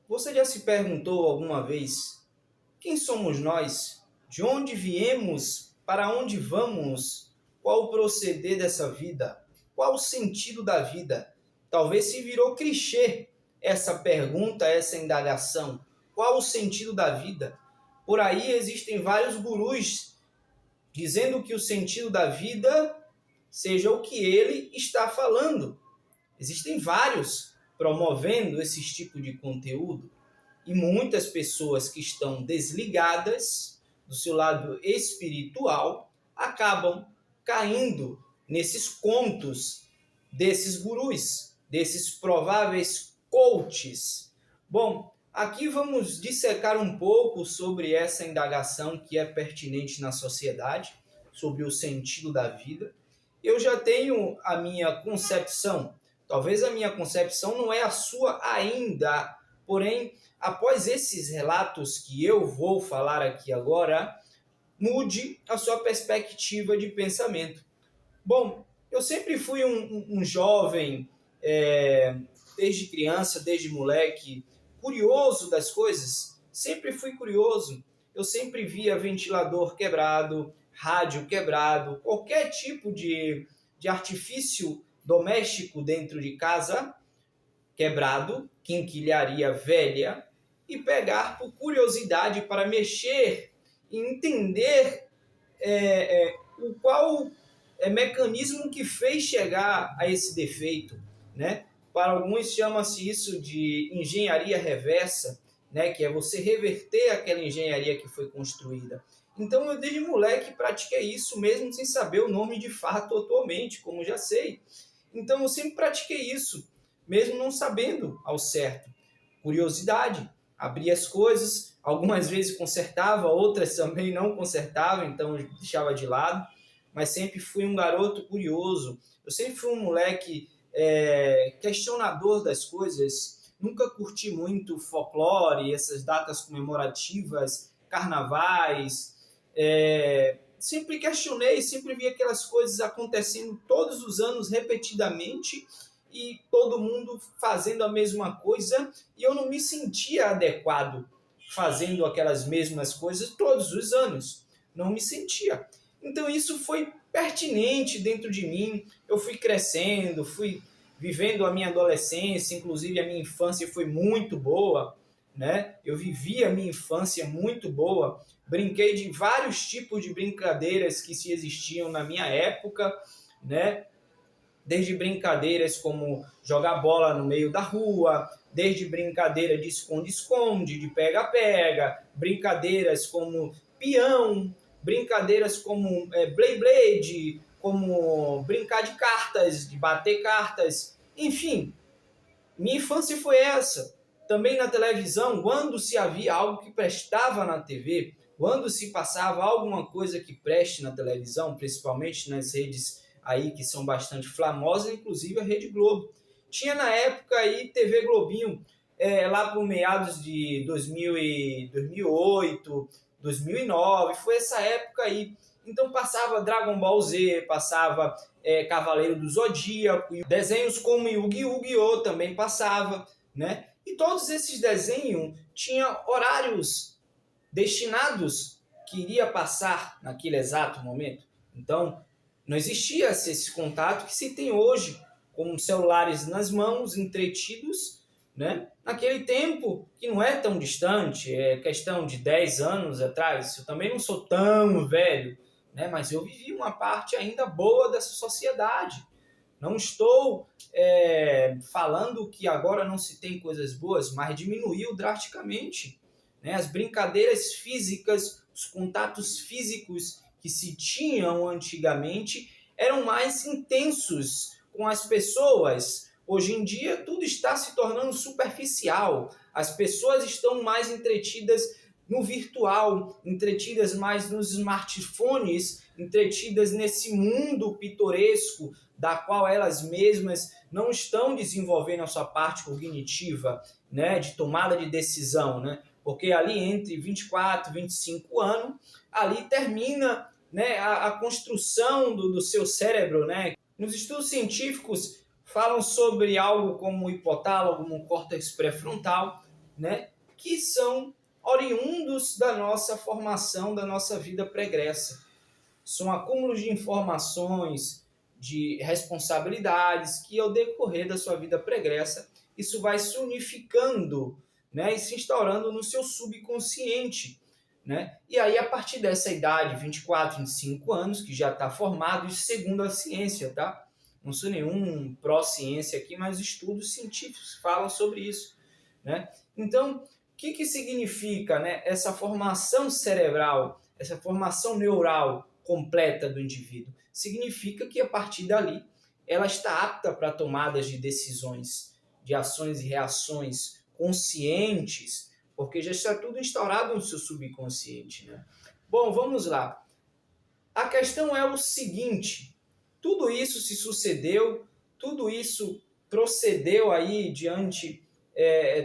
Você já se perguntou alguma vez quem somos nós? De onde viemos? Para onde vamos? Qual o proceder dessa vida? Qual o sentido da vida? Talvez se virou clichê essa pergunta, essa indagação. Qual o sentido da vida? Por aí existem vários gurus dizendo que o sentido da vida seja o que ele está falando. Existem vários promovendo esse tipo de conteúdo e muitas pessoas que estão desligadas do seu lado espiritual acabam caindo nesses contos desses gurus, desses prováveis coaches. Bom, aqui vamos dissecar um pouco sobre essa indagação que é pertinente na sociedade, sobre o sentido da vida. Eu já tenho a minha concepção, talvez a minha concepção não é a sua ainda, porém, após esses relatos que eu vou falar aqui agora, mude a sua perspectiva de pensamento. Bom, eu sempre fui um jovem, desde criança, desde moleque, curioso das coisas. Sempre fui curioso. Eu sempre via ventilador quebrado, rádio quebrado, qualquer tipo de artifício doméstico dentro de casa quebrado, quinquilharia velha, e pegar por curiosidade para mexer e entender o qual mecanismo que fez chegar a esse defeito, né? Para alguns chama-se isso de engenharia reversa, né? Que é você reverter aquela engenharia que foi construída. Então eu desde moleque pratiquei isso mesmo sem saber o nome de fato atualmente, como já sei. Então eu sempre pratiquei isso, mesmo não sabendo ao certo. Curiosidade, abria as coisas, algumas vezes consertava, outras também não consertava, então eu deixava de lado, mas sempre fui um garoto curioso. Eu sempre fui um moleque questionador das coisas, nunca curti muito folclore, essas datas comemorativas, carnavais, sempre questionei, sempre vi aquelas coisas acontecendo todos os anos repetidamente e todo mundo fazendo a mesma coisa e eu não me sentia adequado fazendo aquelas mesmas coisas todos os anos. Não me sentia. Então isso foi pertinente dentro de mim. Eu fui crescendo, fui vivendo a minha adolescência, inclusive a minha infância foi muito boa, né? Eu vivi a minha infância muito boa, brinquei de vários tipos de brincadeiras que se existiam na minha época, né? Desde brincadeiras como jogar bola no meio da rua, desde brincadeira de esconde-esconde, de pega-pega, brincadeiras como peão, brincadeiras como Blade, como brincar de cartas, de bater cartas, enfim, minha infância foi essa. Também na televisão, quando se havia algo que prestava na TV, quando se passava alguma coisa que preste na televisão, principalmente nas redes aí que são bastante famosas, inclusive a Rede Globo. Tinha na época aí TV Globinho, lá por meados de 2008, 2009, foi essa época aí. Então passava Dragon Ball Z, passava Cavaleiro do Zodíaco, desenhos como Yu-Gi-Oh! Também passava, né? E todos esses desenhos tinham horários destinados que iria passar naquele exato momento. Então, não existia esse contato que se tem hoje, com celulares nas mãos, entretidos, né? Naquele tempo, que não é tão distante, é questão de 10 anos atrás, eu também não sou tão velho, né? Mas eu vivi uma parte ainda boa dessa sociedade. Não estou falando que agora não se tem coisas boas, mas diminuiu drasticamente, né? As brincadeiras físicas, os contatos físicos que se tinham antigamente eram mais intensos com as pessoas. Hoje em dia tudo está se tornando superficial. As pessoas estão mais entretidas no virtual, entretidas mais nos smartphones, entretidas nesse mundo pitoresco da qual elas mesmas não estão desenvolvendo a sua parte cognitiva, né, de tomada de decisão, né? Porque ali entre 24 e 25 anos, ali termina, né, a construção do seu cérebro, né? Nos estudos científicos falam sobre algo como o hipotálamo, como o córtex pré-frontal, né, que são oriundos da nossa formação, da nossa vida pregressa. São acúmulos de informações, de responsabilidades que, ao decorrer da sua vida pregressa, isso vai se unificando, né, e se instaurando no seu subconsciente, né? E aí, a partir dessa idade, 24, 25 anos, que já está formado, isso segundo a ciência, tá? Não sou nenhum pró-ciência aqui, mas estudos científicos falam sobre isso, né? Então, o que significa, né, essa formação cerebral, essa formação neural completa do indivíduo? Significa que, a partir dali, ela está apta para tomadas de decisões, de ações e reações conscientes, porque já está tudo instaurado no seu subconsciente, né? Bom, vamos lá. A questão é o seguinte: tudo isso se sucedeu, tudo isso procedeu aí diante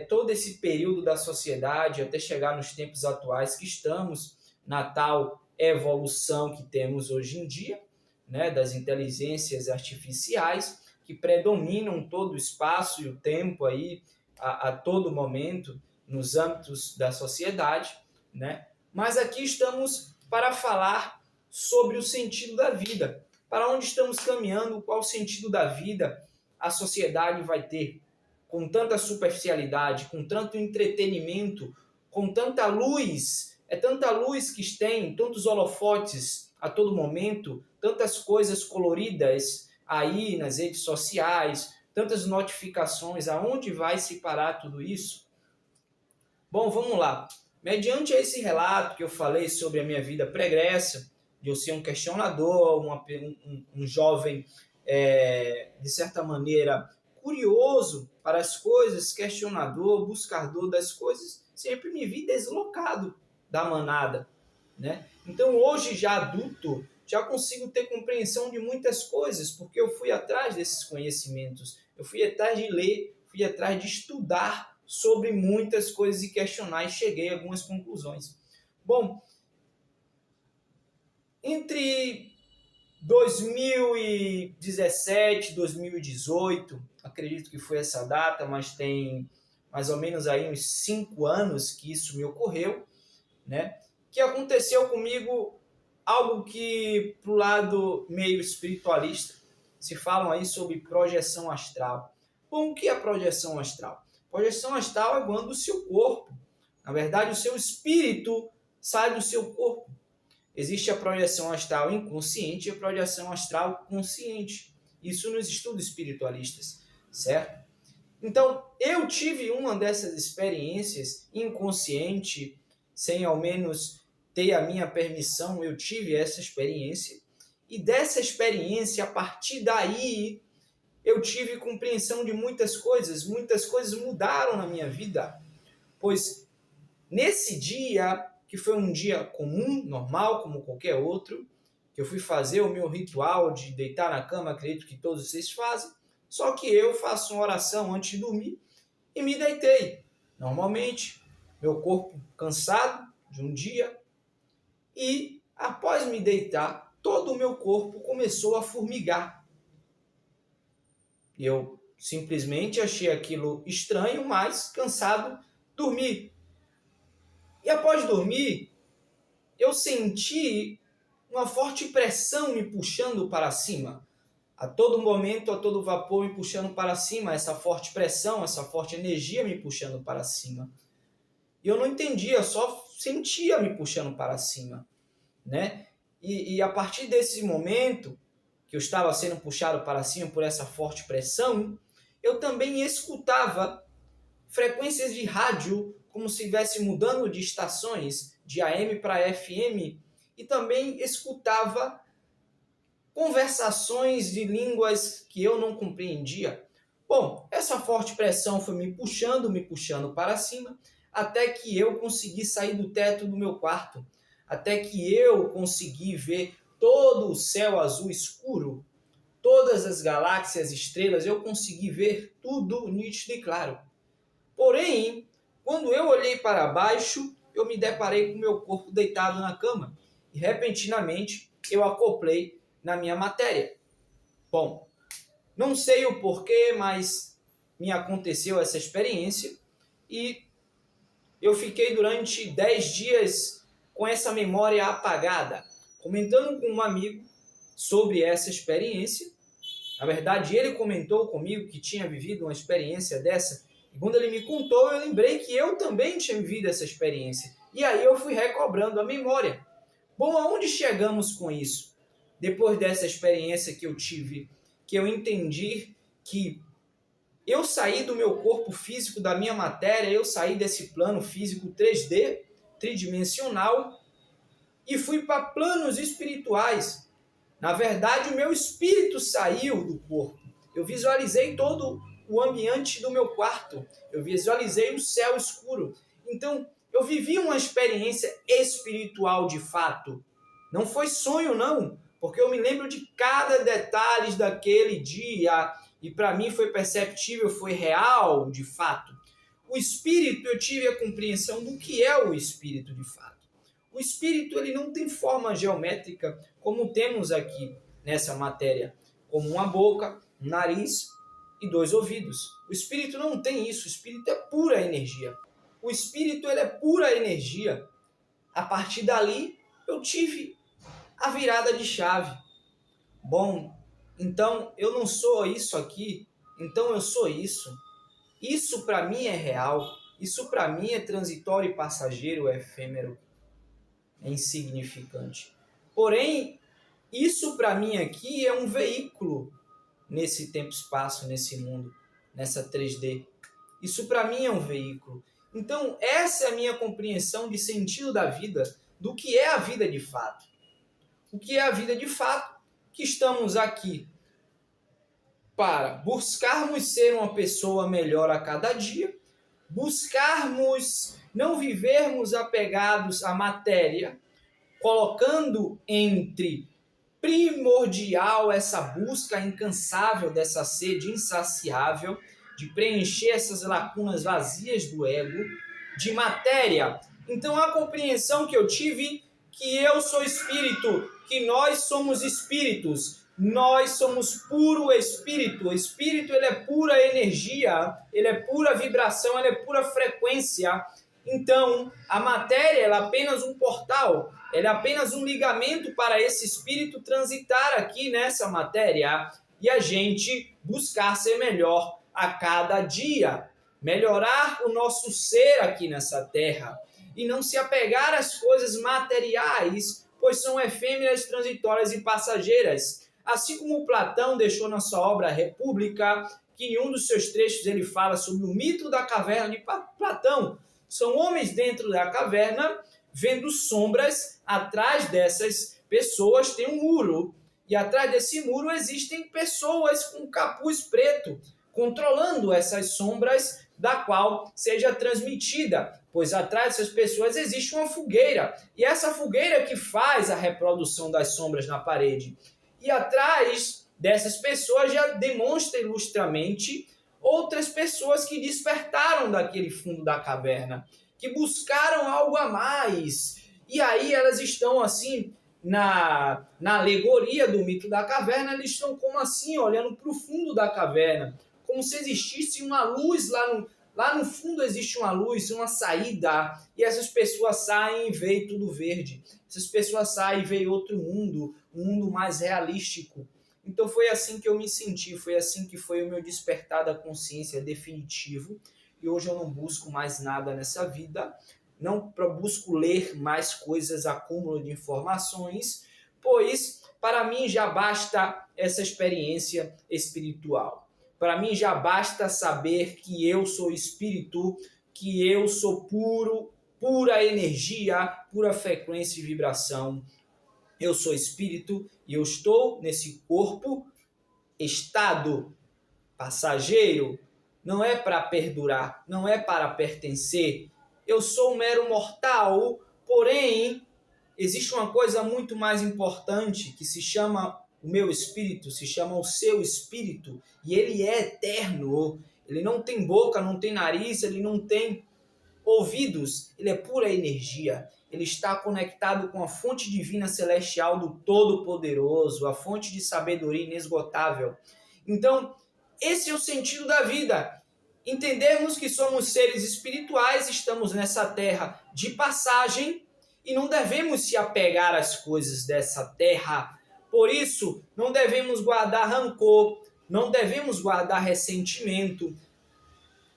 todo esse período da sociedade até chegar nos tempos atuais que estamos, na tal evolução que temos hoje em dia, né, das inteligências artificiais que predominam todo o espaço e o tempo aí a todo momento nos âmbitos da sociedade, né? Mas aqui estamos para falar sobre o sentido da vida. Para onde estamos caminhando, qual o sentido da vida a sociedade vai ter com tanta superficialidade, com tanto entretenimento, com tanta luz, tanta luz que tem, tantos holofotes a todo momento, tantas coisas coloridas aí nas redes sociais, tantas notificações, aonde vai se parar tudo isso? Bom, vamos lá. Mediante esse relato que eu falei sobre a minha vida pregressa, de eu ser um questionador, um jovem, de certa maneira, curioso para as coisas, questionador, buscador das coisas, sempre me vi deslocado da manada, né? Então, hoje, já adulto, já consigo ter compreensão de muitas coisas, porque eu fui atrás desses conhecimentos, eu fui atrás de ler, fui atrás de estudar sobre muitas coisas e questionar e cheguei a algumas conclusões. Bom, entre 2017 e 2018, acredito que foi essa data, mas tem mais ou menos aí uns 5 anos que isso me ocorreu, né? Que aconteceu comigo algo que, pro lado meio espiritualista, se falam aí sobre projeção astral. Bom, o que é projeção astral? Projeção astral é quando o seu corpo, na verdade, o seu espírito sai do seu corpo. Existe a projeção astral inconsciente e a projeção astral consciente. Isso nos estudos espiritualistas, certo? Então, eu tive uma dessas experiências inconsciente, sem ao menos ter a minha permissão, eu tive essa experiência. E dessa experiência, a partir daí, eu tive compreensão de muitas coisas mudaram na minha vida. Pois nesse dia, que foi um dia comum, normal, como qualquer outro, que eu fui fazer o meu ritual de deitar na cama, acredito que todos vocês fazem, só que eu faço uma oração antes de dormir e me deitei. Normalmente, meu corpo cansado de um dia, e após me deitar, todo o meu corpo começou a formigar. Eu simplesmente achei aquilo estranho, mas cansado, dormi. E após dormir, eu senti uma forte pressão me puxando para cima. A todo momento, a todo vapor me puxando para cima, essa forte pressão, essa forte energia me puxando para cima. E eu não entendia, só sentia me puxando para cima, né? E a partir desse momento, que eu estava sendo puxado para cima por essa forte pressão, eu também escutava frequências de rádio, como se estivesse mudando de estações, de AM para FM, e também escutava conversações de línguas que eu não compreendia. Bom, essa forte pressão foi me puxando para cima, até que eu consegui sair do teto do meu quarto, até que eu consegui ver todo o céu azul escuro, todas as galáxias, estrelas, eu consegui ver tudo nítido e claro. Porém, quando eu olhei para baixo, eu me deparei com o meu corpo deitado na cama e repentinamente eu acoplei na minha matéria. Bom, não sei o porquê, mas me aconteceu essa experiência e eu fiquei durante 10 dias com essa memória apagada, comentando com um amigo sobre essa experiência. Na verdade, ele comentou comigo que tinha vivido uma experiência dessa, e quando ele me contou, eu lembrei que eu também tinha vivido essa experiência. E aí eu fui recobrando a memória. Bom, aonde chegamos com isso? Depois dessa experiência que eu tive, que eu entendi que eu saí do meu corpo físico, da minha matéria, eu saí desse plano físico 3D, tridimensional, e fui para planos espirituais. Na verdade, o meu espírito saiu do corpo. Eu visualizei todo o ambiente do meu quarto. Eu visualizei o céu escuro. Então, eu vivi uma experiência espiritual de fato. Não foi sonho, não, porque eu me lembro de cada detalhe daquele dia e para mim foi perceptível, foi real de fato. O espírito, eu tive a compreensão do que é o espírito de fato. O espírito ele não tem forma geométrica como temos aqui nessa matéria, como uma boca, um nariz e 2 ouvidos. O espírito não tem isso, o espírito é pura energia. O espírito ele é pura energia. A partir dali eu tive a virada de chave. Bom, então eu não sou isso aqui, então eu sou isso. Isso para mim é real, isso para mim é transitório e passageiro, é efêmero, é insignificante. Porém, isso para mim aqui é um veículo nesse tempo-espaço, nesse mundo, nessa 3D. Isso para mim é um veículo. Então, essa é a minha compreensão de sentido da vida, do que é a vida de fato. O que é a vida de fato? Que estamos aqui para buscarmos ser uma pessoa melhor a cada dia, buscarmos não vivermos apegados à matéria, colocando entre primordial essa busca incansável dessa sede insaciável de preencher essas lacunas vazias do ego, de matéria. Então a compreensão que eu tive que eu sou espírito, que nós somos espíritos, nós somos puro espírito. O espírito ele é pura energia, ele é pura vibração, ele é pura frequência. Então, a matéria ela é apenas um portal, ela é apenas um ligamento para esse espírito transitar aqui nessa matéria e a gente buscar ser melhor a cada dia, melhorar o nosso ser aqui nessa terra e não se apegar às coisas materiais, pois são efêmeras, transitórias e passageiras. Assim como Platão deixou na sua obra República, que em um dos seus trechos ele fala sobre o mito da caverna de Platão. São homens dentro da caverna, vendo sombras. Atrás dessas pessoas tem um muro. E atrás desse muro existem pessoas com capuz preto, controlando essas sombras da qual seja transmitida. Pois atrás dessas pessoas existe uma fogueira. E essa fogueira que faz a reprodução das sombras na parede. E atrás dessas pessoas já demonstra ilustramente outras pessoas que despertaram daquele fundo da caverna, que buscaram algo a mais. E aí elas estão assim, na alegoria do mito da caverna, eles estão como assim, olhando para o fundo da caverna, como se existisse uma luz lá no fundo existe uma luz, uma saída, e essas pessoas saem e veem tudo verde. Essas pessoas saem e veem outro mundo, um mundo mais realístico. Então foi assim que eu me senti, foi assim que foi o meu despertar da consciência definitivo. E hoje eu não busco mais nada nessa vida, não busco ler mais coisas, acúmulo de informações, pois para mim já basta essa experiência espiritual. Para mim já basta saber que eu sou espírito, que eu sou pura energia, pura frequência e vibração. Eu sou espírito e eu estou nesse corpo, estado passageiro, não é para perdurar, não é para pertencer. Eu sou um mero mortal, porém, existe uma coisa muito mais importante que se chama o meu espírito, se chama o seu espírito, e ele é eterno. Ele não tem boca, não tem nariz, ele não tem ouvidos, ele é pura energia. Ele está conectado com a fonte divina celestial do Todo-Poderoso, a fonte de sabedoria inesgotável. Então, esse é o sentido da vida. entendermos que somos seres espirituais, estamos nessa terra de passagem e não devemos se apegar às coisas dessa terra. Por isso, não devemos guardar rancor, não devemos guardar ressentimento.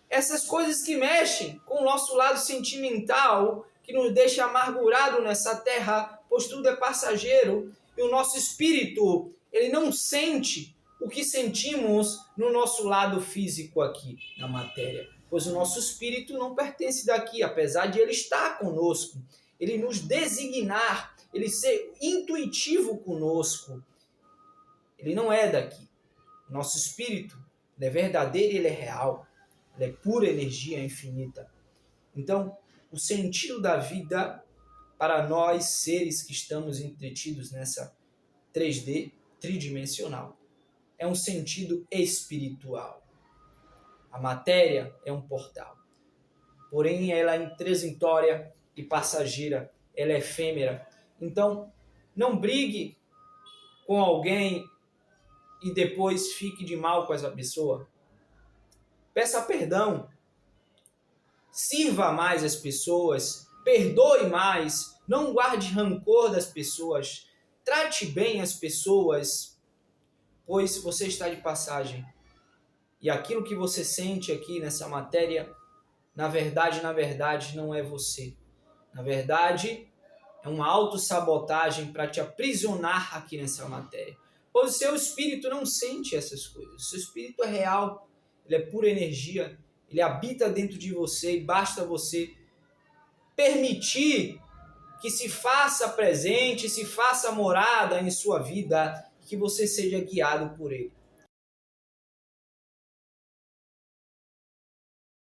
Essas coisas que mexem com o nosso lado sentimental, que nos deixa amargurado nessa terra, pois tudo é passageiro, e o nosso espírito, ele não sente o que sentimos no nosso lado físico aqui, na matéria. Pois o nosso espírito não pertence daqui, apesar de ele estar conosco, ele nos designar, ele ser intuitivo conosco. Ele não é daqui. O nosso espírito, ele é verdadeiro e ele é real. Ele é pura energia infinita. Então, o sentido da vida para nós, seres que estamos entretidos nessa 3D, tridimensional, é um sentido espiritual. A matéria é um portal. Porém, ela é transitória e passageira. Ela é efêmera. Então, não brigue com alguém e depois fique de mal com essa pessoa. Peça perdão. Sirva mais as pessoas. Perdoe mais. Não guarde rancor das pessoas. Trate bem as pessoas, pois você está de passagem. E aquilo que você sente aqui nessa matéria, na verdade, não é você. Na verdade, é uma autossabotagem para te aprisionar aqui nessa matéria. Pois o seu espírito não sente essas coisas. O seu espírito é real, ele é pura energia, ele habita dentro de você e basta você permitir que se faça presente, se faça morada em sua vida, que você seja guiado por ele.